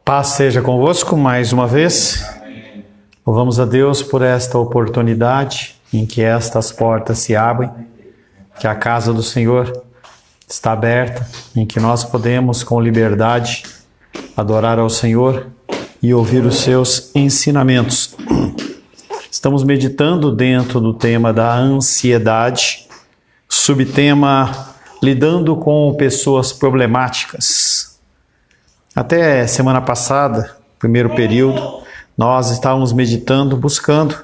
Paz seja convosco mais uma vez. Louvamos a Deus por esta oportunidade em que estas portas se abrem, que a casa do Senhor está aberta, em que nós podemos com liberdade adorar ao Senhor e ouvir os seus ensinamentos. Estamos meditando dentro do tema da ansiedade, subtema lidando com pessoas problemáticas. Até semana passada, primeiro período, nós estávamos meditando, buscando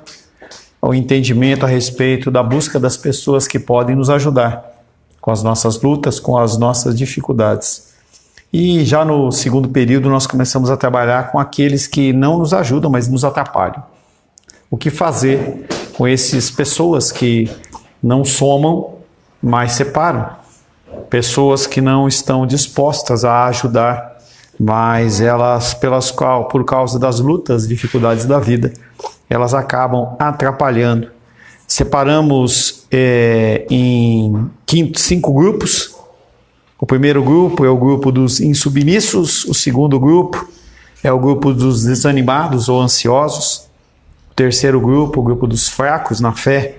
o entendimento a respeito da busca das pessoas que podem nos ajudar com as nossas lutas, com as nossas dificuldades. E já no segundo período nós começamos a trabalhar com aqueles que não nos ajudam, mas nos atrapalham. O que fazer com essas pessoas que não somam, mas separam? Pessoas que não estão dispostas a ajudar, mas elas, por causa das lutas, dificuldades da vida, elas acabam atrapalhando. Separamos em 5 grupos. O primeiro grupo é o grupo dos insubmissos, o segundo grupo é o grupo dos desanimados ou ansiosos, o terceiro grupo, o grupo dos fracos na fé,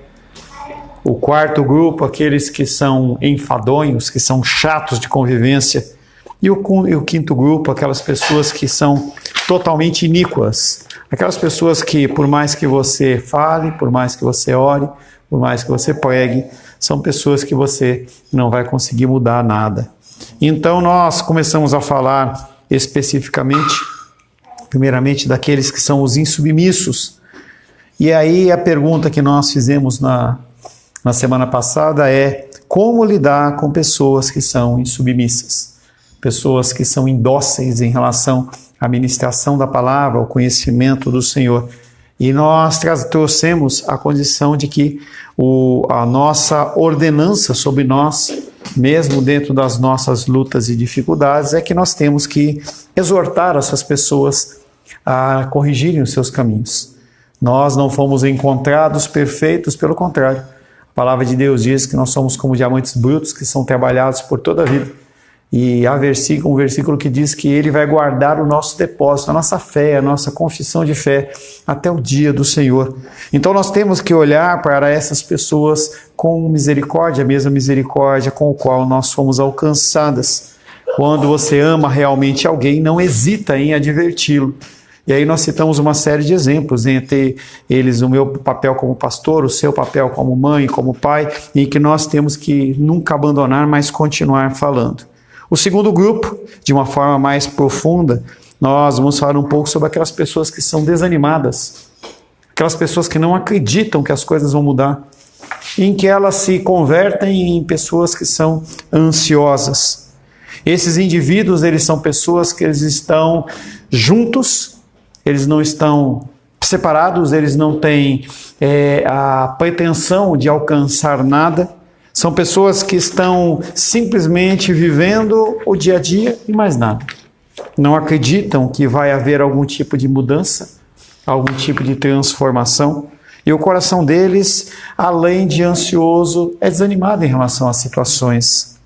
o quarto grupo, aqueles que são enfadonhos, que são chatos de convivência, e o quinto grupo, aquelas pessoas que são totalmente iníquas, aquelas pessoas que, por mais que você fale, por mais que você ore, por mais que você pregue, são pessoas que você não vai conseguir mudar nada. Então nós começamos a falar especificamente, primeiramente, daqueles que são os insubmissos. E aí a pergunta que nós fizemos na semana passada é: como lidar com pessoas que são insubmissas? Pessoas que são indóceis em relação à ministração da palavra, ao conhecimento do Senhor. E nós trouxemos a condição de que a nossa ordenança sobre nós, mesmo dentro das nossas lutas e dificuldades, é que nós temos que exortar essas pessoas a corrigirem os seus caminhos. Nós não fomos encontrados perfeitos, pelo contrário. A palavra de Deus diz que nós somos como diamantes brutos que são trabalhados por toda a vida. E há um versículo que diz que Ele vai guardar o nosso depósito, a nossa fé, a nossa confissão de fé, até o dia do Senhor. Então nós temos que olhar para essas pessoas com misericórdia, a mesma misericórdia com a qual nós fomos alcançadas. Quando você ama realmente alguém, não hesita em adverti-lo. E aí nós citamos uma série de exemplos, entre eles o meu papel como pastor, o seu papel como mãe, como pai, em que nós temos que nunca abandonar, mas continuar falando. O segundo grupo, de uma forma mais profunda, nós vamos falar um pouco sobre aquelas pessoas que são desanimadas, aquelas pessoas que não acreditam que as coisas vão mudar, em que elas se convertem em pessoas que são ansiosas. Esses indivíduos, eles são pessoas que eles estão juntos, eles não estão separados, eles não têm a pretensão de alcançar nada. São pessoas que estão simplesmente vivendo o dia a dia e mais nada. Não acreditam que vai haver algum tipo de mudança, algum tipo de transformação. E o coração deles, além de ansioso, é desanimado em relação às situações.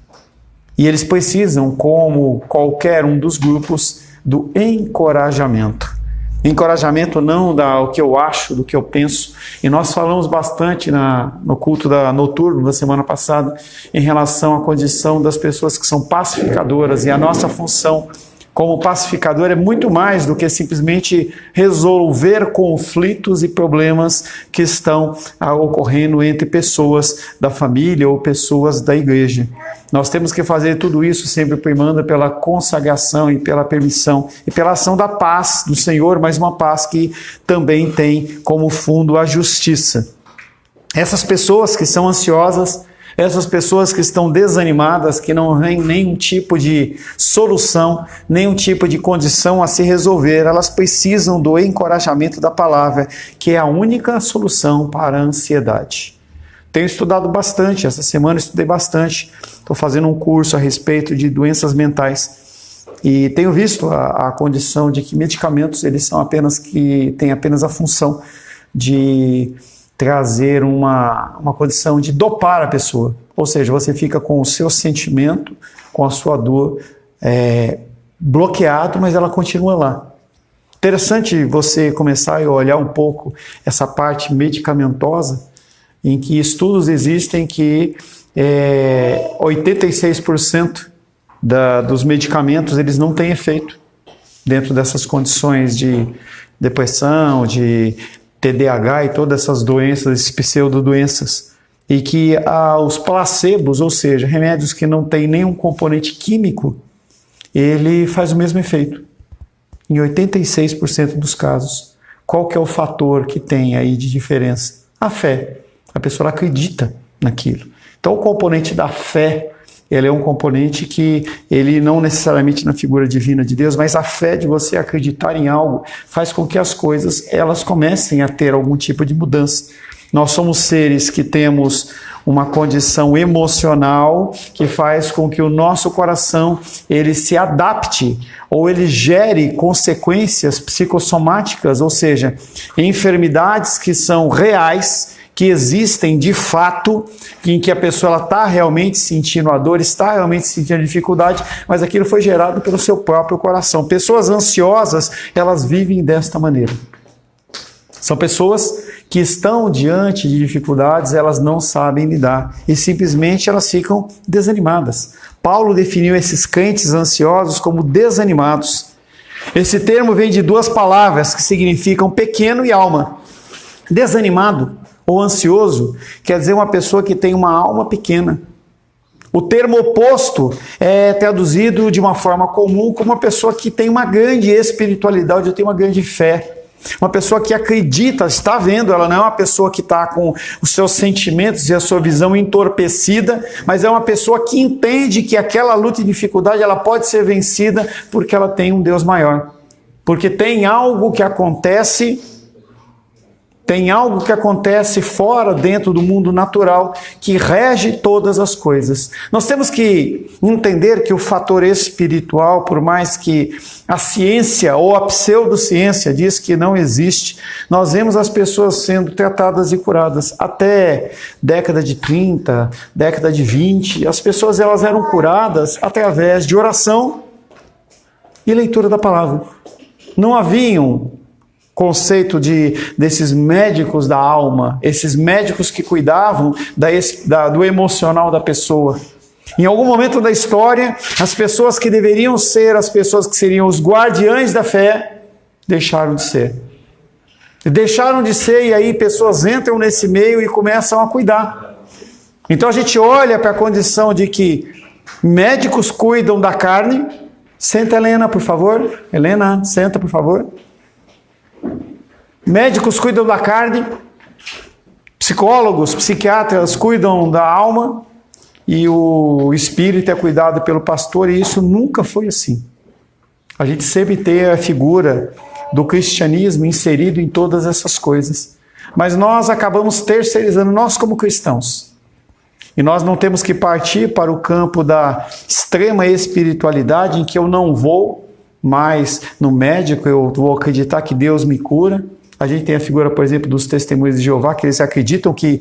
E eles precisam, como qualquer um dos grupos, do encorajamento. Encorajamento não do que eu acho, do que eu penso. E nós falamos bastante no culto noturno da semana passada em relação à condição das pessoas que são pacificadoras. E a nossa função como pacificador é muito mais do que simplesmente resolver conflitos e problemas que estão ocorrendo entre pessoas da família ou pessoas da igreja. Nós temos que fazer tudo isso sempre primando pela consagração e pela permissão e pela ação da paz do Senhor, mas uma paz que também tem como fundo a justiça. Essas pessoas que são ansiosas, essas pessoas que estão desanimadas, que não têm nenhum tipo de solução, nenhum tipo de condição a se resolver, elas precisam do encorajamento da palavra, que é a única solução para a ansiedade. Tenho estudado bastante, essa semana estudei bastante, estou fazendo um curso a respeito de doenças mentais e tenho visto a condição de que medicamentos eles têm apenas a função de trazer uma condição de dopar a pessoa. Ou seja, você fica com o seu sentimento, com a sua dor bloqueado, mas ela continua lá. Interessante você começar a olhar um pouco essa parte medicamentosa, em que estudos existem que 86% dos medicamentos eles não têm efeito dentro dessas condições de depressão, de TDAH e todas essas doenças, essas pseudodoenças. E que os placebos, ou seja, remédios que não têm nenhum componente químico, ele faz o mesmo efeito. Em 86% dos casos. Qual que é o fator que tem aí de diferença? A fé. A pessoa acredita naquilo. Então o componente da fé, ele é um componente que ele não necessariamente na figura divina de Deus, mas a fé de você acreditar em algo faz com que as coisas elas comecem a ter algum tipo de mudança. Nós somos seres que temos uma condição emocional que faz com que o nosso coração ele se adapte ou ele gere consequências psicossomáticas, ou seja, enfermidades que são reais, que existem de fato, em que a pessoa está realmente sentindo a dor, está realmente sentindo a dificuldade, mas aquilo foi gerado pelo seu próprio coração. Pessoas ansiosas, elas vivem desta maneira. São pessoas que estão diante de dificuldades, elas não sabem lidar e simplesmente elas ficam desanimadas. Paulo definiu esses crentes ansiosos como desanimados. Esse termo vem de duas palavras que significam pequeno e alma. Desanimado ou ansioso quer dizer uma pessoa que tem uma alma pequena. O termo oposto é traduzido de uma forma comum como uma pessoa que tem uma grande espiritualidade, ou tem uma grande fé. Uma pessoa que acredita, está vendo, ela não é uma pessoa que está com os seus sentimentos e a sua visão entorpecida, mas é uma pessoa que entende que aquela luta e dificuldade ela pode ser vencida porque ela tem um Deus maior. Porque tem algo que acontece fora, dentro do mundo natural, que rege todas as coisas. Nós temos que entender que o fator espiritual, por mais que a ciência ou a pseudociência diz que não existe, nós vemos as pessoas sendo tratadas e curadas. Até década de 30, década de 20, as pessoas elas eram curadas através de oração e leitura da palavra. Não haviam conceito desses médicos da alma, esses médicos que cuidavam do emocional da pessoa. Em algum momento da história, as pessoas que deveriam ser as pessoas que seriam os guardiães da fé, deixaram de ser. Deixaram de ser e aí pessoas entram nesse meio e começam a cuidar. Então a gente olha para a condição de que médicos cuidam da carne. Senta, Helena, por favor. Helena, senta, por favor. Médicos cuidam da carne, psicólogos, psiquiatras cuidam da alma e o espírito é cuidado pelo pastor, e isso nunca foi assim. A gente sempre tem a figura do cristianismo inserido em todas essas coisas, mas nós acabamos terceirizando, nós como cristãos. E nós não temos que partir para o campo da extrema espiritualidade, em que eu não vou mais no médico, eu vou acreditar que Deus me cura. A gente tem a figura, por exemplo, dos testemunhos de Jeová, que eles acreditam que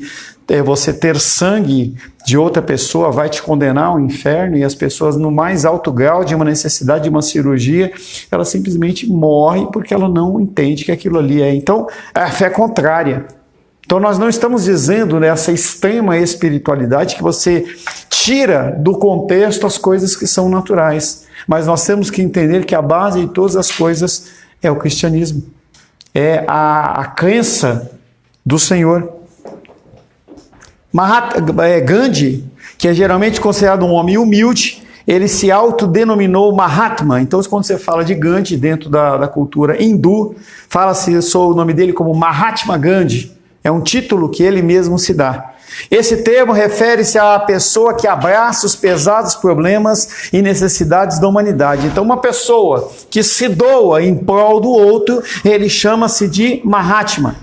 você ter sangue de outra pessoa vai te condenar ao inferno, e as pessoas no mais alto grau de uma necessidade de uma cirurgia, ela simplesmente morre porque ela não entende que aquilo ali é. Então, a fé é contrária. Então nós não estamos dizendo nessa extrema espiritualidade que você tira do contexto as coisas que são naturais, mas nós temos que entender que a base de todas as coisas é o cristianismo. É a crença do Senhor. Gandhi, que é geralmente considerado um homem humilde, ele se autodenominou Mahatma. Então, quando você fala de Gandhi dentro da cultura hindu, fala-se o nome dele como Mahatma Gandhi. É um título que ele mesmo se dá. Esse termo refere-se à pessoa que abraça os pesados problemas e necessidades da humanidade. Então, uma pessoa que se doa em prol do outro, ele chama-se de Mahatma.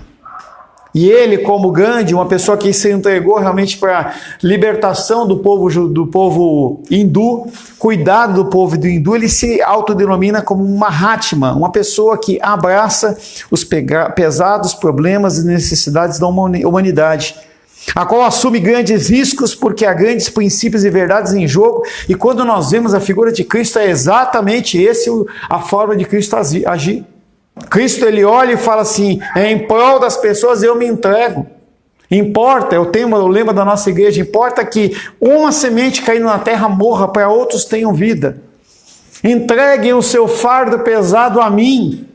E ele, como Gandhi, uma pessoa que se entregou realmente para a libertação do povo hindu, cuidado do povo hindu, ele se autodenomina como um Mahatma, uma pessoa que abraça os pesados problemas e necessidades da humanidade. a qual assume grandes riscos porque há grandes princípios e verdades em jogo. E quando nós vemos a figura de Cristo, é exatamente a forma de Cristo agir. Cristo, ele olha e fala assim: em prol das pessoas eu me entrego. Importa, eu tenho o lema da nossa igreja, importa que uma semente caindo na terra morra para outros tenham vida. Entreguem o seu fardo pesado a mim,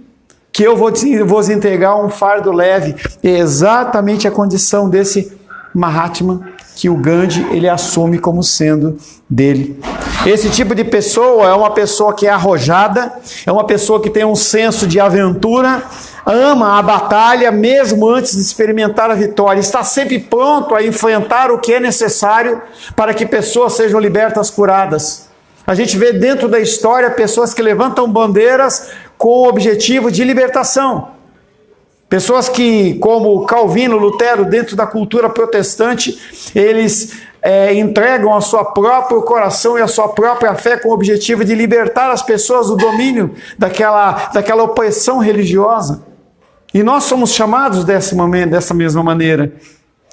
que eu vos entregar um fardo leve. É exatamente a condição desse Mahatma que o Gandhi ele assume como sendo dele. Esse tipo de pessoa é uma pessoa que é arrojada, é uma pessoa que tem um senso de aventura, ama a batalha mesmo antes de experimentar a vitória, está sempre pronto a enfrentar o que é necessário para que pessoas sejam libertas, curadas. A gente vê dentro da história pessoas que levantam bandeiras com o objetivo de libertação. Pessoas que, como Calvino, Lutero, dentro da cultura protestante, eles entregam a sua próprio coração e a sua própria fé com o objetivo de libertar as pessoas do domínio daquela opressão religiosa. E nós somos chamados dessa mesma maneira.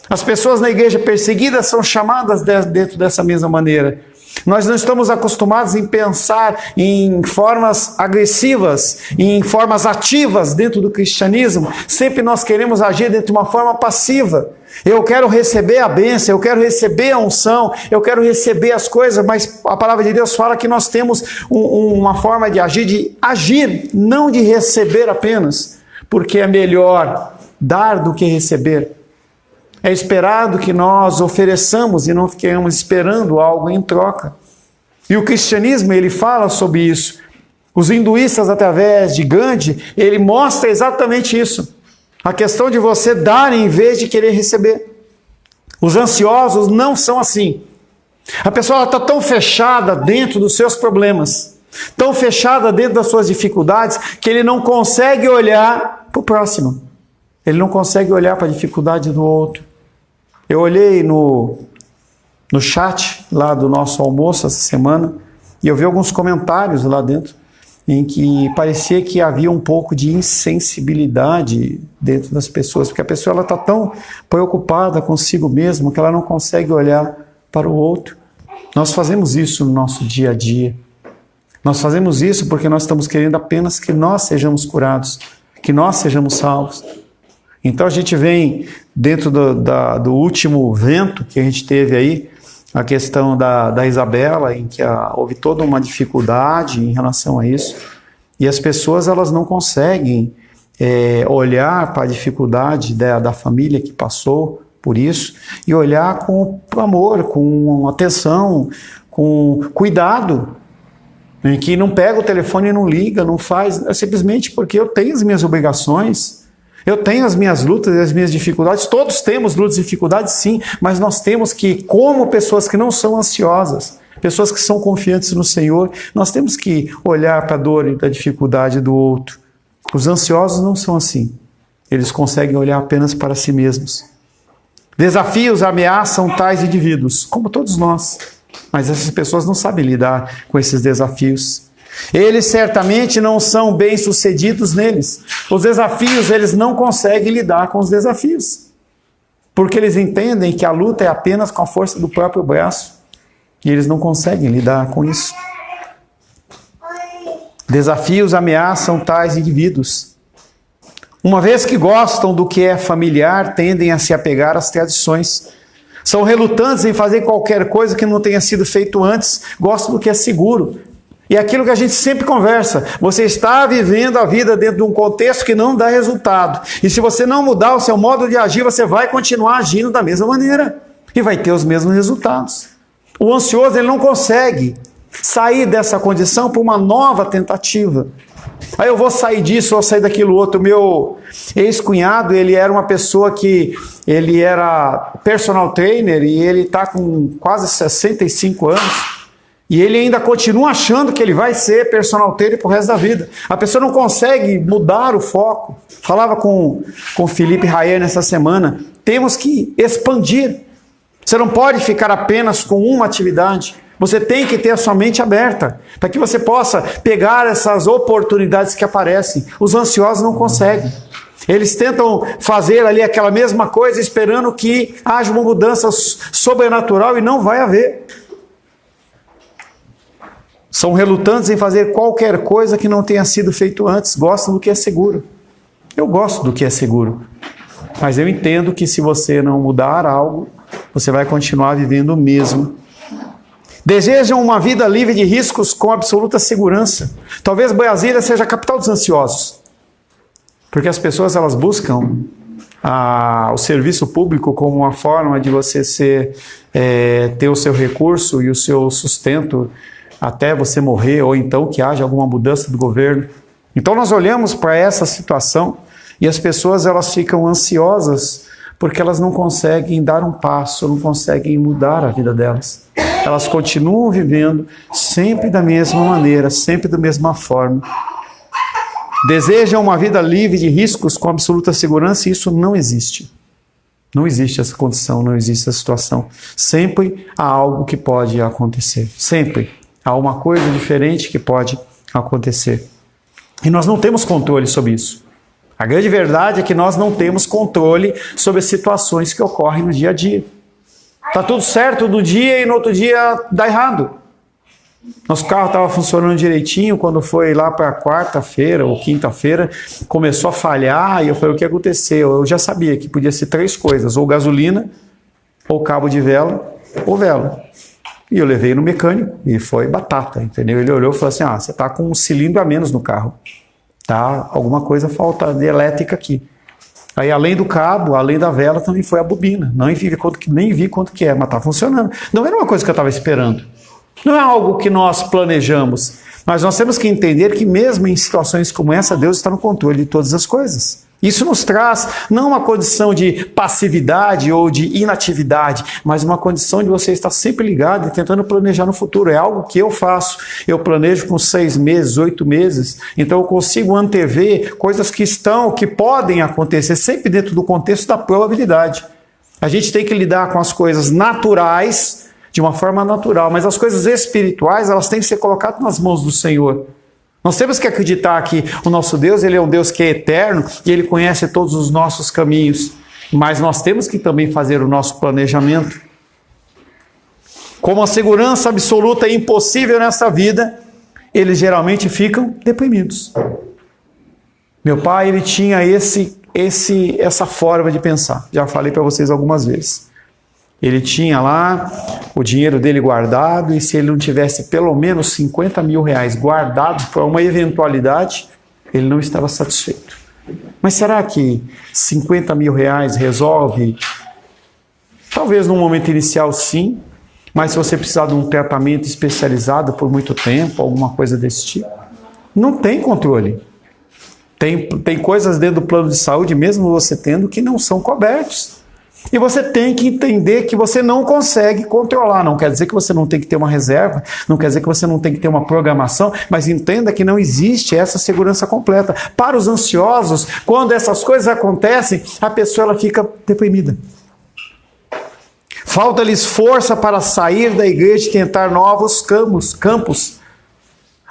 As pessoas na igreja perseguidas são chamadas dentro dessa mesma maneira. Nós não estamos acostumados em pensar em formas agressivas, em formas ativas dentro do cristianismo. Sempre nós queremos agir dentro de uma forma passiva. Eu quero receber a bênção, eu quero receber a unção, eu quero receber as coisas, mas a palavra de Deus fala que nós temos uma forma de agir, não de receber apenas, porque é melhor dar do que receber. É esperado que nós ofereçamos e não fiquemos esperando algo em troca. E o cristianismo, ele fala sobre isso. Os hinduístas, através de Gandhi, ele mostra exatamente isso. A questão de você dar em vez de querer receber. Os ansiosos não são assim. A pessoa está tão fechada dentro dos seus problemas, tão fechada dentro das suas dificuldades, que ele não consegue olhar para o próximo. Ele não consegue olhar para a dificuldade do outro. Eu olhei no chat lá do nosso almoço essa semana e eu vi alguns comentários lá dentro em que parecia que havia um pouco de insensibilidade dentro das pessoas, porque a pessoa está tão preocupada consigo mesma que ela não consegue olhar para o outro. Nós fazemos isso no nosso dia a dia. Nós fazemos isso porque nós estamos querendo apenas que nós sejamos curados, que nós sejamos salvos. Então a gente vem dentro do último vento que a gente teve aí, a questão da Isabela, em que houve toda uma dificuldade em relação a isso, e as pessoas elas não conseguem olhar para a dificuldade da família que passou por isso, e olhar com amor, com atenção, com cuidado, em que não pega o telefone e não liga, não faz, simplesmente porque eu tenho as minhas obrigações. Eu tenho as minhas lutas e as minhas dificuldades, todos temos lutas e dificuldades sim, mas nós temos que, como pessoas que não são ansiosas, pessoas que são confiantes no Senhor, nós temos que olhar para a dor e para a dificuldade do outro. Os ansiosos não são assim, eles conseguem olhar apenas para si mesmos. Desafios ameaçam tais indivíduos, como todos nós, mas essas pessoas não sabem lidar com esses desafios. Eles certamente não são bem-sucedidos neles. Os desafios, eles não conseguem lidar com os desafios. Porque eles entendem que a luta é apenas com a força do próprio braço. E eles não conseguem lidar com isso. Desafios ameaçam tais indivíduos. Uma vez que gostam do que é familiar, tendem a se apegar às tradições. São relutantes em fazer qualquer coisa que não tenha sido feito antes. Gostam do que é seguro. E aquilo que a gente sempre conversa, você está vivendo a vida dentro de um contexto que não dá resultado. E se você não mudar o seu modo de agir, você vai continuar agindo da mesma maneira. E vai ter os mesmos resultados. O ansioso, ele não consegue sair dessa condição por uma nova tentativa. Aí eu vou sair disso, vou sair daquilo outro. Meu ex-cunhado, ele era uma pessoa que, ele era personal trainer e ele está com quase 65 anos. E ele ainda continua achando que ele vai ser personal trainer pro resto da vida. A pessoa não consegue mudar o foco. Falava com o Felipe Rayer nessa semana. Temos que expandir. Você não pode ficar apenas com uma atividade. Você tem que ter a sua mente aberta, para que você possa pegar essas oportunidades que aparecem. Os ansiosos não conseguem. Eles tentam fazer ali aquela mesma coisa, esperando que haja uma mudança sobrenatural e não vai haver. São relutantes em fazer qualquer coisa que não tenha sido feito antes. Gostam do que é seguro. Eu gosto do que é seguro. Mas eu entendo que se você não mudar algo, você vai continuar vivendo o mesmo. Desejam uma vida livre de riscos com absoluta segurança. Talvez Brasília seja a capital dos ansiosos. Porque as pessoas elas buscam o serviço público como uma forma de você ter o seu recurso e o seu sustento até você morrer, ou então que haja alguma mudança do governo. Então nós olhamos para essa situação e as pessoas elas ficam ansiosas porque elas não conseguem dar um passo, não conseguem mudar a vida delas. Elas continuam vivendo sempre da mesma maneira, sempre da mesma forma. Desejam uma vida livre de riscos com absoluta segurança e isso não existe. Não existe essa condição, não existe essa situação. Sempre há algo que pode acontecer. Sempre há uma coisa diferente que pode acontecer. E nós não temos controle sobre isso. A grande verdade é que nós não temos controle sobre as situações que ocorrem no dia a dia. Está tudo certo no dia e no outro dia dá errado. Nosso carro estava funcionando direitinho, quando foi lá para quarta-feira ou quinta-feira, começou a falhar e eu falei, o que aconteceu? Eu já sabia que podia ser 3 coisas, ou gasolina, ou cabo de vela, ou vela. E eu levei no mecânico e foi batata, entendeu? Ele olhou e falou assim, você está com um cilindro a menos no carro. Tá, alguma coisa falta de elétrica aqui. Aí além do cabo, além da vela, também foi a bobina. Nem vi quanto que é, mas está funcionando. Não era uma coisa que eu estava esperando. Não é algo que nós planejamos. Mas nós temos que entender que mesmo em situações como essa, Deus está no controle de todas as coisas. Isso nos traz não uma condição de passividade ou de inatividade, mas uma condição de você estar sempre ligado e tentando planejar no futuro. É algo que eu faço. Eu planejo com 6 meses, 8 meses. Então eu consigo antever coisas que podem acontecer, sempre dentro do contexto da probabilidade. A gente tem que lidar com as coisas naturais de uma forma natural, mas as coisas espirituais elas têm que ser colocadas nas mãos do Senhor. Nós temos que acreditar que o nosso Deus, Ele é um Deus que é eterno e Ele conhece todos os nossos caminhos. Mas nós temos que também fazer o nosso planejamento. Como a segurança absoluta é impossível nessa vida, eles geralmente ficam deprimidos. Meu pai, ele tinha essa forma de pensar. Já falei para vocês algumas vezes. Ele tinha lá o dinheiro dele guardado e se ele não tivesse pelo menos 50 mil reais guardados para uma eventualidade, ele não estava satisfeito. Mas será que 50 mil reais resolve? Talvez no momento inicial sim, mas se você precisar de um tratamento especializado por muito tempo, alguma coisa desse tipo, não tem controle. Tem coisas dentro do plano de saúde, mesmo você tendo, que não são cobertos. E você tem que entender que você não consegue controlar. Não quer dizer que você não tem que ter uma reserva, não quer dizer que você não tem que ter uma programação, mas entenda que não existe essa segurança completa. Para os ansiosos, quando essas coisas acontecem, a pessoa ela fica deprimida. Falta-lhes força para sair da igreja e tentar novos campos.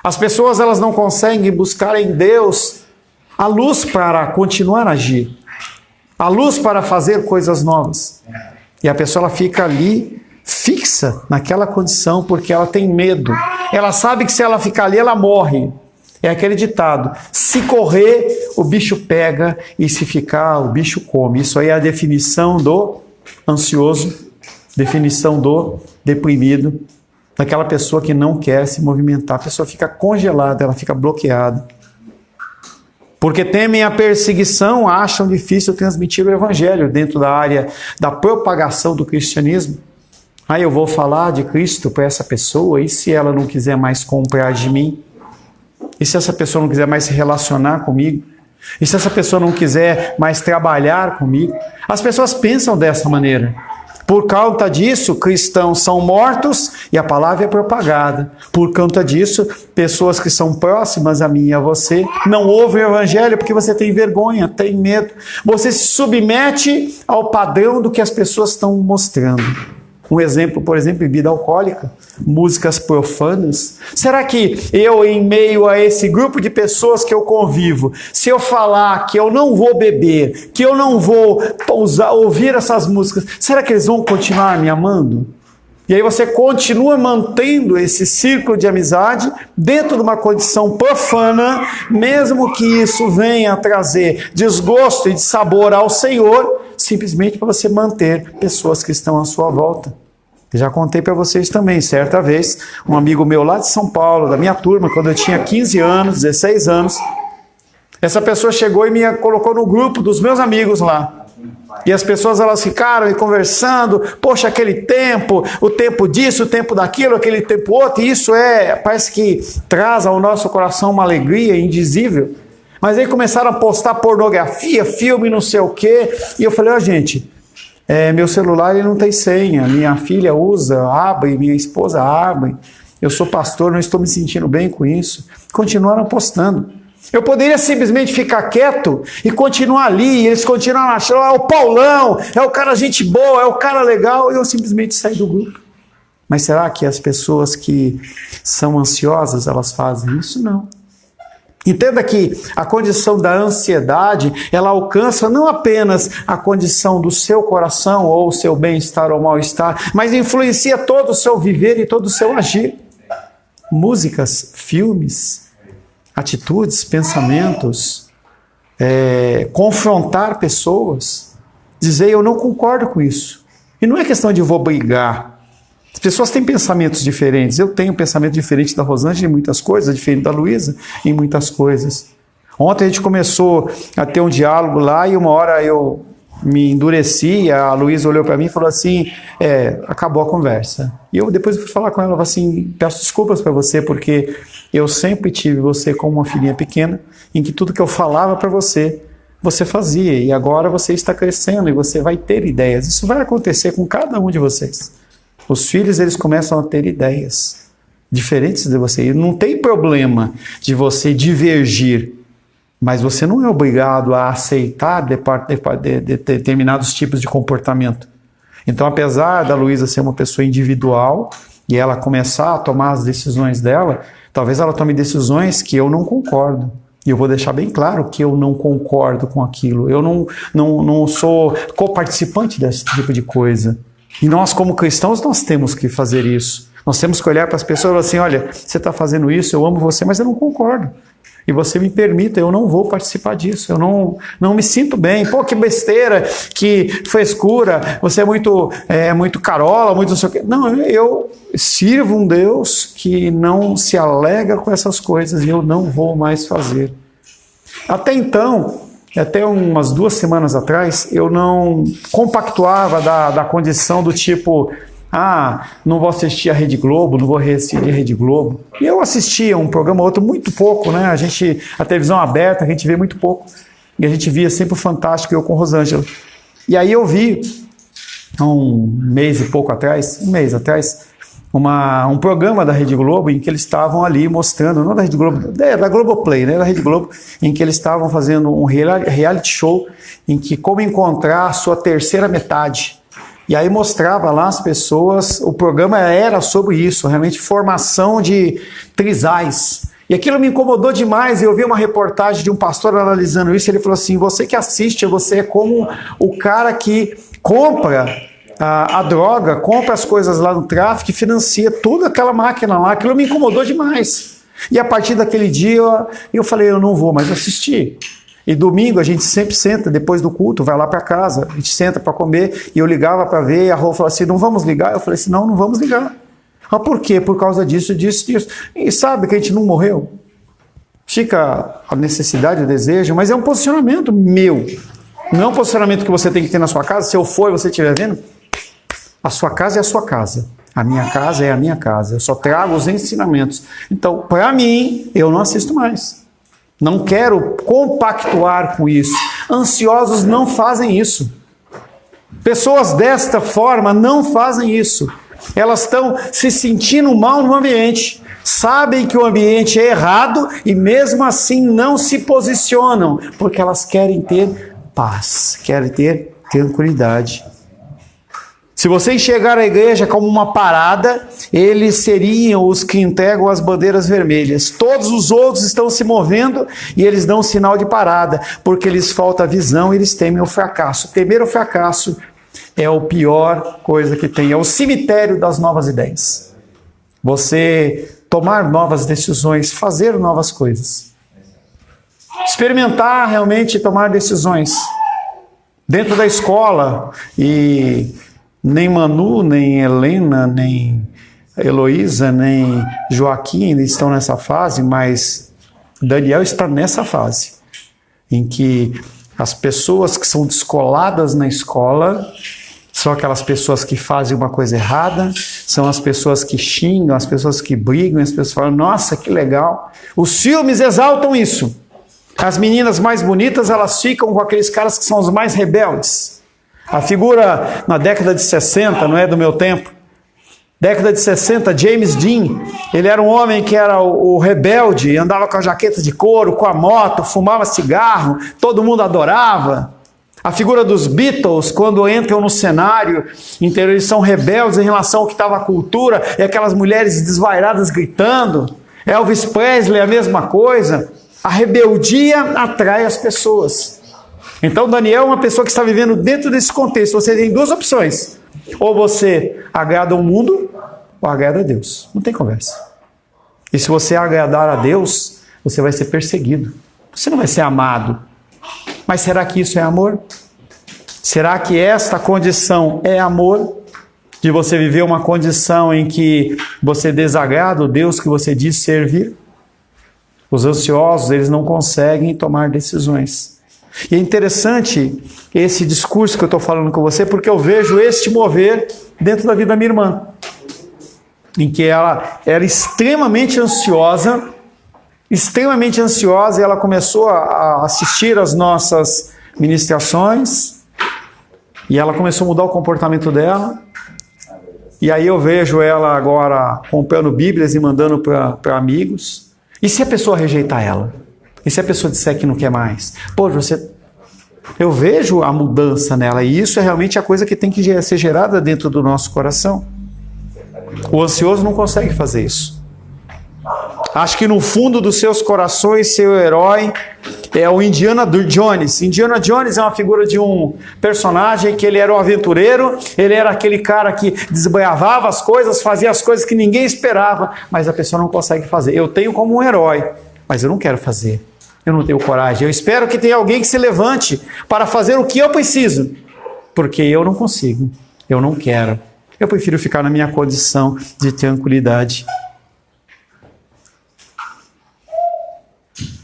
As pessoas elas não conseguem buscar em Deus a luz para continuar a agir. A luz para fazer coisas novas. E a pessoa ela fica ali fixa naquela condição porque ela tem medo. Ela sabe que se ela ficar ali, ela morre. É aquele ditado, se correr, o bicho pega e se ficar, o bicho come. Isso aí é a definição do ansioso, definição do deprimido, daquela pessoa que não quer se movimentar. A pessoa fica congelada, ela fica bloqueada. Porque temem a perseguição, acham difícil transmitir o evangelho dentro da área da propagação do cristianismo. Aí eu vou falar de Cristo para essa pessoa, e se ela não quiser mais comprar de mim? E se essa pessoa não quiser mais se relacionar comigo? E se essa pessoa não quiser mais trabalhar comigo? As pessoas pensam dessa maneira. Por causa disso, cristãos são mortos e a palavra é propagada. Por conta disso, pessoas que são próximas a mim e a você não ouvem o evangelho porque você tem vergonha, tem medo. Você se submete ao padrão do que as pessoas estão mostrando. Um exemplo, por exemplo, bebida alcoólica, músicas profanas. Será que eu, em meio a esse grupo de pessoas que eu convivo, se eu falar que eu não vou beber, que eu não vou ouvir essas músicas, será que eles vão continuar me amando? E aí você continua mantendo esse círculo de amizade dentro de uma condição profana, mesmo que isso venha trazer desgosto e dissabor ao Senhor, simplesmente para você manter pessoas que estão à sua volta. Eu já contei para vocês também, certa vez, um amigo meu lá de São Paulo, da minha turma, quando eu tinha 15 anos, 16 anos, essa pessoa chegou e me colocou no grupo dos meus amigos lá. E as pessoas, elas ficaram conversando, poxa, aquele tempo, o tempo disso, o tempo daquilo, aquele tempo outro, e isso parece que traz ao nosso coração uma alegria indizível. Mas aí começaram a postar pornografia, filme, não sei o quê, e eu falei, gente, meu celular ele não tem senha, minha filha usa, abre, minha esposa abre, eu sou pastor, não estou me sentindo bem com isso. Continuaram postando. Eu poderia simplesmente ficar quieto e continuar ali, e eles continuam achando, é o Paulão, é o cara gente boa, é o cara legal, e eu simplesmente saí do grupo. Mas será que as pessoas que são ansiosas, elas fazem isso? Não. Entenda que a condição da ansiedade, ela alcança não apenas a condição do seu coração, ou o seu bem-estar ou mal-estar, mas influencia todo o seu viver e todo o seu agir. Músicas, filmes, atitudes, pensamentos, confrontar pessoas, dizer eu não concordo com isso. E não é questão de vou brigar. As pessoas têm pensamentos diferentes. Eu tenho um pensamento diferente da Rosângela em muitas coisas, diferente da Luísa em muitas coisas. Ontem a gente começou a ter um diálogo lá e uma hora eu me endureci, a Luísa olhou para mim e falou assim, acabou a conversa. E eu depois fui falar com ela, falei assim, peço desculpas para você, porque eu sempre tive você como uma filhinha pequena, em que tudo que eu falava para você, você fazia, e agora você está crescendo e você vai ter ideias. Isso vai acontecer com cada um de vocês. Os filhos, eles começam a ter ideias diferentes de você. E não tem problema de você divergir, mas você não é obrigado a aceitar determinados tipos de comportamento. Então, apesar da Luísa ser uma pessoa individual e ela começar a tomar as decisões dela, talvez ela tome decisões que eu não concordo. E eu vou deixar bem claro que eu não concordo com aquilo. Eu não sou coparticipante desse tipo de coisa. E nós, como cristãos, nós temos que fazer isso. Nós temos que olhar para as pessoas e falar assim, olha, você está fazendo isso, eu amo você, mas eu não concordo. E você me permita, eu não vou participar disso, eu não me sinto bem. Pô, que besteira, que frescura, você é muito carola, muito não sei o quê. Não, eu sirvo um Deus que não se alegra com essas coisas e eu não vou mais fazer. Até então, até umas 2 semanas atrás, eu não compactuava da condição do tipo... não vou assistir a Rede Globo, não vou assistir a Rede Globo. E eu assistia um programa ou outro, muito pouco, né? A televisão aberta, a gente vê muito pouco. E a gente via sempre o Fantástico, eu com Rosângela. E aí eu vi, há um mês atrás, um programa da Rede Globo em que eles estavam ali mostrando, não da Rede Globo, da Globoplay, né? Da Rede Globo, em que eles estavam fazendo um reality show em que como encontrar a sua terceira metade. E aí mostrava lá as pessoas, o programa era sobre isso, realmente formação de trisais. E aquilo me incomodou demais, eu vi uma reportagem de um pastor analisando isso, ele falou assim, você que assiste, você é como o cara que compra a droga, compra as coisas lá no tráfico e financia toda aquela máquina lá, aquilo me incomodou demais. E a partir daquele dia eu falei, eu não vou mais assistir. E domingo a gente sempre senta, depois do culto, vai lá para casa, a gente senta para comer, e eu ligava para ver, e a Rô falou assim, não vamos ligar? Eu falei assim, não vamos ligar. Ah, por quê? Por causa disso. E sabe que a gente não morreu? Fica a necessidade, o desejo, mas é um posicionamento meu. Não é um posicionamento que você tem que ter na sua casa, se eu for e você estiver vendo. A sua casa é a sua casa. A minha casa é a minha casa. Eu só trago os ensinamentos. Então, para mim, eu não assisto mais. Não quero compactuar com isso. Ansiosos não fazem isso. Pessoas desta forma não fazem isso. Elas estão se sentindo mal no ambiente. Sabem que o ambiente é errado e mesmo assim não se posicionam. Porque elas querem ter paz, querem ter tranquilidade. Se você enxergar a igreja como uma parada, eles seriam os que entregam as bandeiras vermelhas. Todos os outros estão se movendo e eles dão sinal de parada, porque lhes falta visão e eles temem o fracasso. Temer o fracasso é a pior coisa que tem, é o cemitério das novas ideias. Você tomar novas decisões, fazer novas coisas. Experimentar realmente tomar decisões. Dentro da escola, e nem Manu, nem Helena, nem Heloísa, nem Joaquim ainda estão nessa fase, mas Daniel está nessa fase, em que as pessoas que são descoladas na escola são aquelas pessoas que fazem uma coisa errada, são as pessoas que xingam, as pessoas que brigam, as pessoas falam, nossa, que legal. Os filmes exaltam isso. As meninas mais bonitas, elas ficam com aqueles caras que são os mais rebeldes. A figura na década de 60, não é do meu tempo, década de 60, James Dean, ele era um homem que era o rebelde, andava com a jaqueta de couro, com a moto, fumava cigarro, todo mundo adorava. A figura dos Beatles, quando entram no cenário, eles são rebeldes em relação ao que estava a cultura, e aquelas mulheres desvairadas gritando. Elvis Presley, a mesma coisa. A rebeldia atrai as pessoas. Então Daniel é uma pessoa que está vivendo dentro desse contexto. Você tem duas opções. Ou você agrada o mundo, ou agrada a Deus. Não tem conversa. E se você agradar a Deus, você vai ser perseguido. Você não vai ser amado. Mas será que isso é amor? Será que esta condição é amor? De você viver uma condição em que você desagrada o Deus que você diz servir? Os ansiosos, eles não conseguem tomar decisões. E é interessante esse discurso que eu estou falando com você, porque eu vejo este mover dentro da vida da minha irmã. Em que ela era extremamente ansiosa, e ela começou a assistir às nossas ministrações, e ela começou a mudar o comportamento dela. E aí eu vejo ela agora comprando Bíblias e mandando para amigos. E se a pessoa rejeitar ela? E se a pessoa disser que não quer mais? Pô, eu vejo a mudança nela, e isso é realmente a coisa que tem que ser gerada dentro do nosso coração. O ansioso não consegue fazer isso. Acho que no fundo dos seus corações, seu herói é o Indiana Jones. Indiana Jones é uma figura de um personagem que ele era um aventureiro, ele era aquele cara que desbravava as coisas, fazia as coisas que ninguém esperava, mas a pessoa não consegue fazer. Eu tenho como um herói, mas eu não quero fazer. Eu não tenho coragem. Eu espero que tenha alguém que se levante para fazer o que eu preciso, porque eu não consigo, eu não quero. Eu prefiro ficar na minha condição de tranquilidade.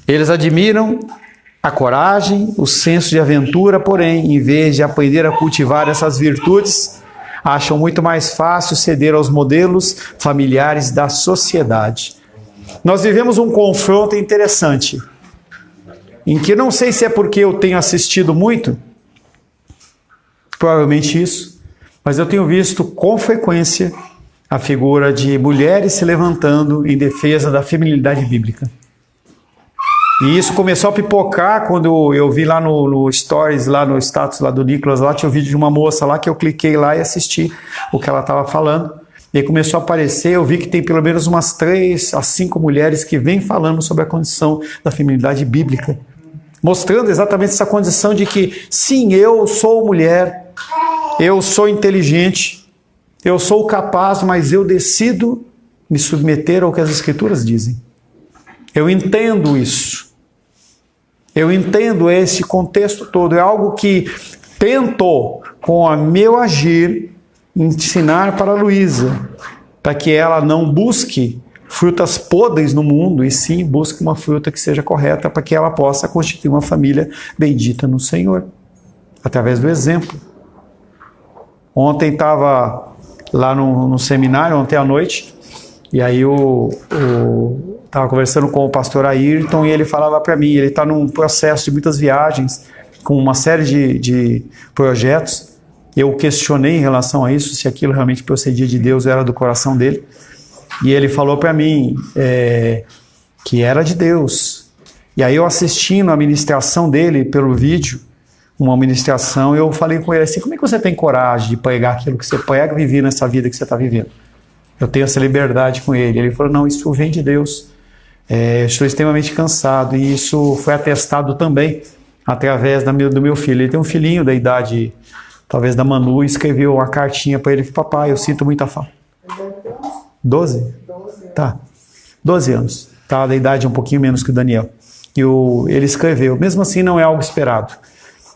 Eles admiram a coragem, o senso de aventura, porém, em vez de aprender a cultivar essas virtudes, acham muito mais fácil ceder aos modelos familiares da sociedade. Nós vivemos um confronto interessante, em que não sei se é porque eu tenho assistido muito, provavelmente isso, mas eu tenho visto com frequência a figura de mulheres se levantando em defesa da feminilidade bíblica. E isso começou a pipocar quando eu vi lá no Stories, lá no status lá do Nicolas, lá tinha um vídeo de uma moça lá que eu cliquei lá e assisti o que ela estava falando. E aí começou a aparecer, eu vi que tem pelo menos umas 3 a 5 mulheres que vêm falando sobre a condição da feminilidade bíblica. Mostrando exatamente essa condição de que, sim, eu sou mulher, eu sou inteligente, eu sou capaz, mas eu decido me submeter ao que as Escrituras dizem. Eu entendo isso. Eu entendo esse contexto todo. É algo que tento, com o meu agir, ensinar para a Luísa, para que ela não busque frutas podres no mundo, e sim busque uma fruta que seja correta, para que ela possa constituir uma família bendita no Senhor, através do exemplo. Ontem estava lá no seminário, ontem à noite, e aí estava conversando com o pastor Ayrton, e ele falava para mim, ele está num processo de muitas viagens, com uma série de projetos. Eu questionei em relação a isso, se aquilo realmente procedia de Deus, era do coração dele. E ele falou para mim que era de Deus. E aí eu assistindo a ministração dele pelo vídeo, uma ministração, eu falei com ele assim, como é que você tem coragem de pregar aquilo que você prega e viver nessa vida que você está vivendo? Eu tenho essa liberdade com ele. Ele falou, não, isso vem de Deus. Estou extremamente cansado. E isso foi atestado também através do meu filho. Ele tem um filhinho da idade, talvez da Manu, e escreveu uma cartinha para ele, papai, eu sinto muita falta. 12? Tá. 12 anos. Tá, da idade um pouquinho menos que o Daniel. E ele escreveu, mesmo assim não é algo esperado.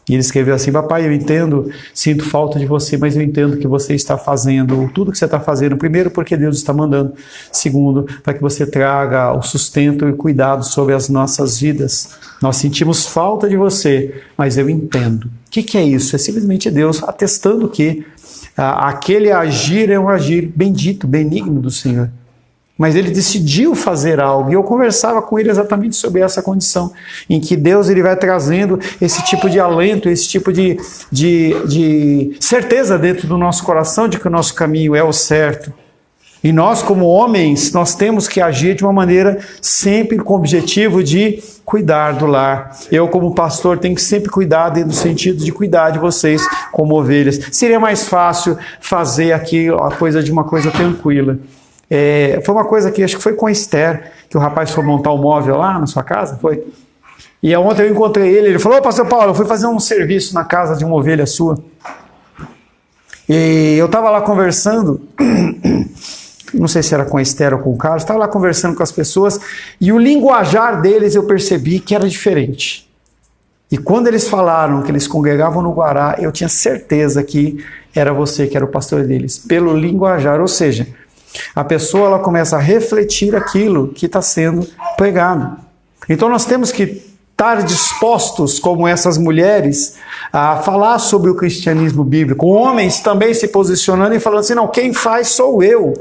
E ele escreveu assim, papai, eu entendo, sinto falta de você, mas eu entendo que você está fazendo tudo que você está fazendo. Primeiro, porque Deus está mandando. Segundo, para que você traga o sustento e cuidado sobre as nossas vidas. Nós sentimos falta de você, mas eu entendo. O que é isso? É simplesmente Deus atestando que aquele agir é um agir bendito, benigno do Senhor. Mas ele decidiu fazer algo, e eu conversava com ele exatamente sobre essa condição, em que Deus ele vai trazendo esse tipo de alento, esse tipo de certeza dentro do nosso coração de que o nosso caminho é o certo. E nós, como homens, nós temos que agir de uma maneira sempre com o objetivo de cuidar do lar. Eu, como pastor, tenho que sempre cuidar no sentido de cuidar de vocês como ovelhas. Seria mais fácil fazer aqui a coisa de uma coisa tranquila. Foi uma coisa que acho que foi com a Esther, que o rapaz foi montar um móvel lá na sua casa, foi? E ontem eu encontrei ele falou, pastor Paulo, eu fui fazer um serviço na casa de uma ovelha sua. E eu estava lá conversando, não sei se era com a Esther ou com o Carlos, estava lá conversando com as pessoas, e o linguajar deles eu percebi que era diferente. E quando eles falaram que eles congregavam no Guará, eu tinha certeza que era você que era o pastor deles, pelo linguajar, ou seja, a pessoa ela começa a refletir aquilo que está sendo pregado. Então nós temos que estar dispostos, como essas mulheres, a falar sobre o cristianismo bíblico. Homens também se posicionando e falando assim, não, quem faz sou eu.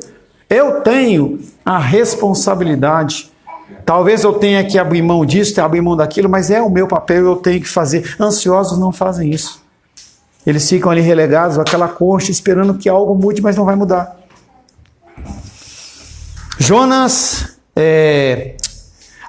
Eu tenho a responsabilidade. Talvez eu tenha que abrir mão disso, abrir mão daquilo, mas é o meu papel, eu tenho que fazer. Ansiosos não fazem isso. Eles ficam ali relegados àquela concha, esperando que algo mude, mas não vai mudar. Jonas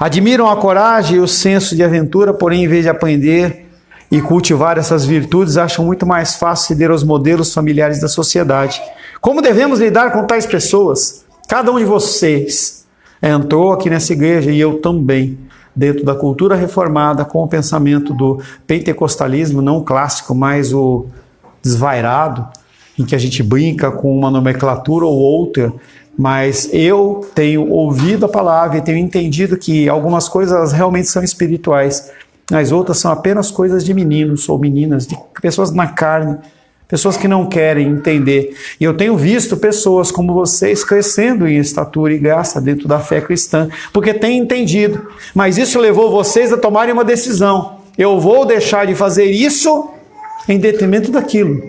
admiram a coragem e o senso de aventura, porém, em vez de aprender e cultivar essas virtudes, acham muito mais fácil ceder aos modelos familiares da sociedade. Como devemos lidar com tais pessoas? Cada um de vocês entrou aqui nessa igreja, e eu também, dentro da cultura reformada, com o pensamento do pentecostalismo, não clássico, mas o desvairado, em que a gente brinca com uma nomenclatura ou outra, mas eu tenho ouvido a palavra e tenho entendido que algumas coisas realmente são espirituais, as outras são apenas coisas de meninos ou meninas, de pessoas na carne, pessoas que não querem entender. E eu tenho visto pessoas como vocês crescendo em estatura e graça dentro da fé cristã, porque têm entendido. Mas isso levou vocês a tomarem uma decisão. Eu vou deixar de fazer isso em detrimento daquilo.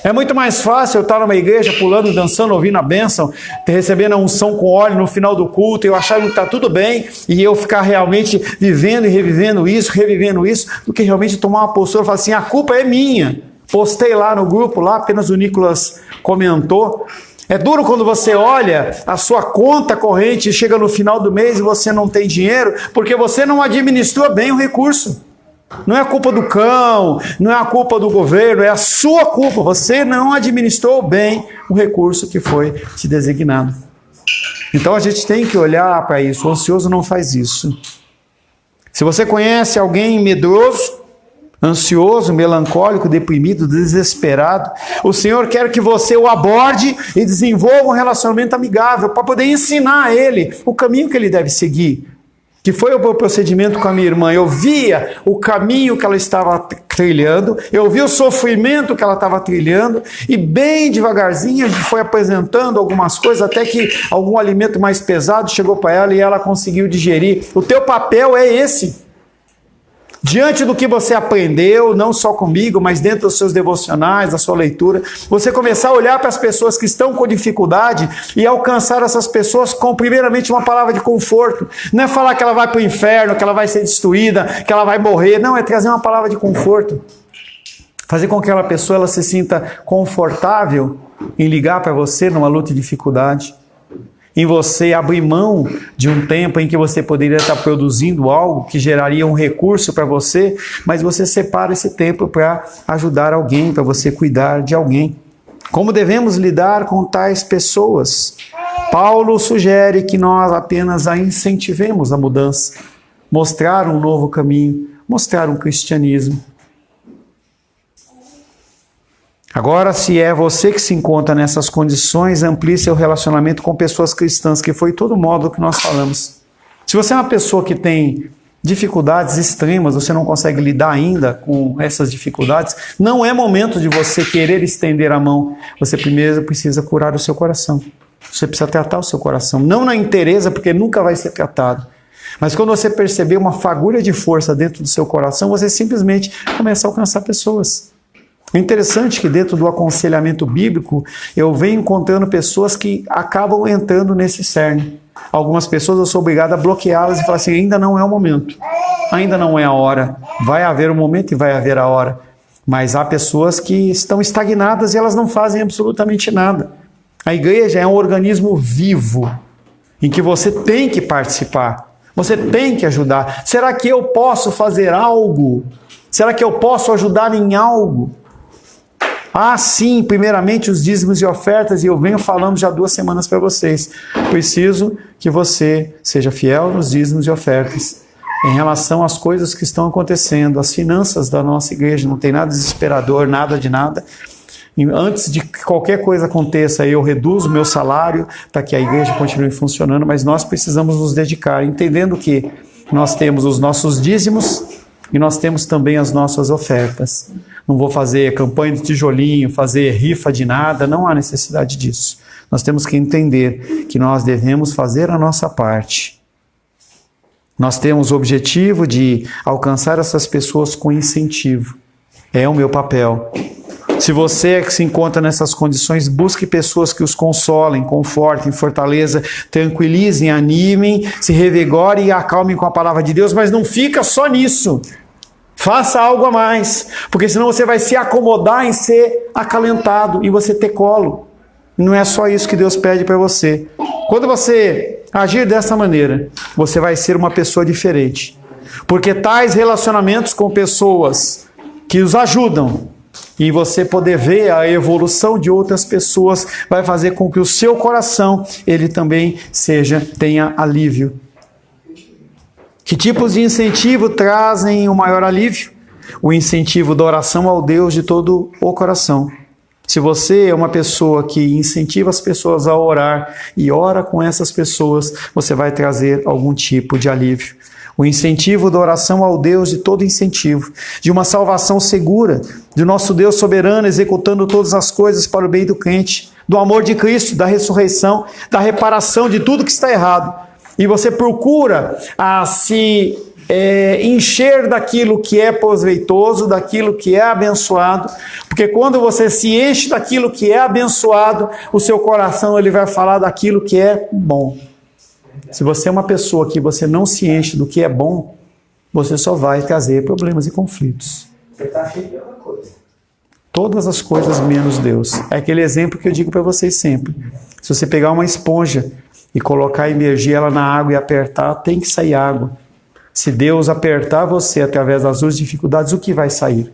É muito mais fácil eu estar numa igreja pulando, dançando, ouvindo a bênção, recebendo a unção com óleo no final do culto, eu achar que está tudo bem, e eu ficar realmente vivendo e revivendo isso, do que realmente tomar uma postura e falar assim, a culpa é minha. Postei lá no grupo, lá apenas o Nicolas comentou. É duro quando você olha a sua conta corrente e chega no final do mês e você não tem dinheiro, porque você não administrou bem o recurso. Não é a culpa do cão, não é a culpa do governo, é a sua culpa. Você não administrou bem o recurso que foi te designado. Então a gente tem que olhar para isso. O ansioso não faz isso. Se você conhece alguém medroso, ansioso, melancólico, deprimido, desesperado, o Senhor quer que você o aborde e desenvolva um relacionamento amigável para poder ensinar a ele o caminho que ele deve seguir. Que foi o meu procedimento com a minha irmã. Eu via o caminho que ela estava trilhando, eu vi o sofrimento que ela estava trilhando, e bem devagarzinho a gente foi apresentando algumas coisas, até que algum alimento mais pesado chegou para ela e ela conseguiu digerir. O teu papel é esse. Diante do que você aprendeu, não só comigo, mas dentro dos seus devocionais, da sua leitura, você começar a olhar para as pessoas que estão com dificuldade e alcançar essas pessoas com, primeiramente, uma palavra de conforto. Não é falar que ela vai para o inferno, que ela vai ser destruída, que ela vai morrer. Não, é trazer uma palavra de conforto. Fazer com que aquela pessoa ela se sinta confortável em ligar para você numa luta e dificuldade. em você abrir mão de um tempo em que você poderia estar produzindo algo que geraria um recurso para você, mas você separa esse tempo para ajudar alguém, para você cuidar de alguém. Como devemos lidar com tais pessoas? Paulo sugere que nós apenas a incentivemos a mudança, mostrar um novo caminho, mostrar um cristianismo. Agora, se é você que se encontra nessas condições, amplie seu relacionamento com pessoas cristãs, que foi todo modo que nós falamos. Se você é uma pessoa que tem dificuldades extremas, você não consegue lidar ainda com essas dificuldades, não é momento de você querer estender a mão. Você primeiro precisa curar o seu coração. Você precisa tratar o seu coração. Não na inteireza, porque nunca vai ser tratado. Mas quando você perceber uma fagulha de força dentro do seu coração, você simplesmente começa a alcançar pessoas. É interessante que dentro do aconselhamento bíblico, eu venho encontrando pessoas que acabam entrando nesse cerne. Algumas pessoas eu sou obrigado a bloqueá-las e falar assim, ainda não é o momento, ainda não é a hora. Vai haver o momento e vai haver a hora. Mas há pessoas que estão estagnadas e elas não fazem absolutamente nada. A igreja é um organismo vivo, em que você tem que participar, você tem que ajudar. Será que eu posso fazer algo? Será que eu posso ajudar em algo? Ah, sim, primeiramente os dízimos e ofertas, e eu venho falando já 2 semanas para vocês. Preciso que você seja fiel nos dízimos e ofertas. Em relação às coisas que estão acontecendo, as finanças da nossa igreja, não tem nada desesperador, nada de nada. E antes de que qualquer coisa aconteça, eu reduzo o meu salário para que a igreja continue funcionando, mas nós precisamos nos dedicar, entendendo que nós temos os nossos dízimos e nós temos também as nossas ofertas. Não vou fazer campanha de tijolinho, fazer rifa de nada, não há necessidade disso. Nós temos que entender que nós devemos fazer a nossa parte. Nós temos o objetivo de alcançar essas pessoas com incentivo. É o meu papel. Se você é que se encontra nessas condições, busque pessoas que os consolem, confortem, fortalezam, tranquilizem, animem, se revigorem e acalmem com a palavra de Deus, mas não fica só nisso. Faça algo a mais, porque senão você vai se acomodar em ser acalentado e você ter colo. E não é só isso que Deus pede para você. Quando você agir dessa maneira, você vai ser uma pessoa diferente. Porque tais relacionamentos com pessoas que os ajudam e você poder ver a evolução de outras pessoas vai fazer com que o seu coração ele também tenha alívio. Que tipos de incentivo trazem o maior alívio? O incentivo da oração ao Deus de todo o coração. Se você é uma pessoa que incentiva as pessoas a orar e ora com essas pessoas, você vai trazer algum tipo de alívio. O incentivo da oração ao Deus de todo incentivo, de uma salvação segura, de nosso Deus soberano executando todas as coisas para o bem do crente, do amor de Cristo, da ressurreição, da reparação de tudo que está errado. E você procura se encher daquilo que é proveitoso, daquilo que é abençoado, porque quando você se enche daquilo que é abençoado, o seu coração ele vai falar daquilo que é bom. Se você é uma pessoa que você não se enche do que é bom, você só vai trazer problemas e conflitos. Você está cheio de outra coisa. Todas as coisas menos Deus. É aquele exemplo que eu digo para vocês sempre. Se você pegar uma esponja e colocar energia ela na água e apertar, tem que sair água. Se Deus apertar você através das suas dificuldades, o que vai sair?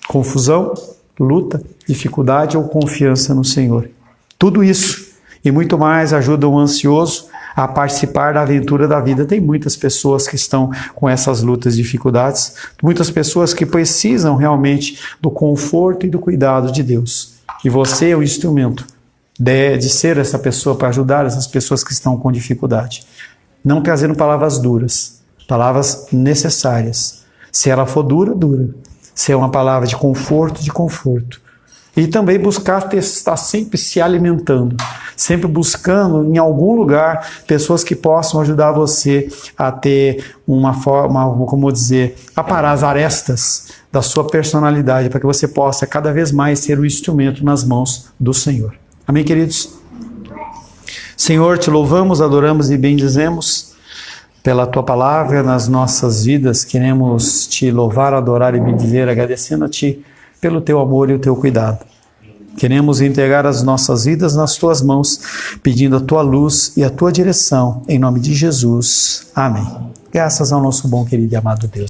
Confusão, luta, dificuldade ou confiança no Senhor. Tudo isso e muito mais ajuda o ansioso a participar da aventura da vida. Tem muitas pessoas que estão com essas lutas e dificuldades, muitas pessoas que precisam realmente do conforto e do cuidado de Deus. E você é o instrumento de ser essa pessoa para ajudar essas pessoas que estão com dificuldade. Não trazendo palavras duras, palavras necessárias. Se ela for dura, dura. Se é uma palavra de conforto, de conforto. E também buscar estar sempre se alimentando, sempre buscando em algum lugar pessoas que possam ajudar você a ter uma forma, como dizer, aparar as arestas da sua personalidade, para que você possa cada vez mais ser o instrumento nas mãos do Senhor. Amém, queridos? Senhor, te louvamos, adoramos e bendizemos pela tua palavra nas nossas vidas. Queremos te louvar, adorar e bendizer, agradecendo a ti pelo teu amor e o teu cuidado. Queremos entregar as nossas vidas nas tuas mãos, pedindo a tua luz e a tua direção, em nome de Jesus. Amém. Graças ao nosso bom, querido e amado Deus.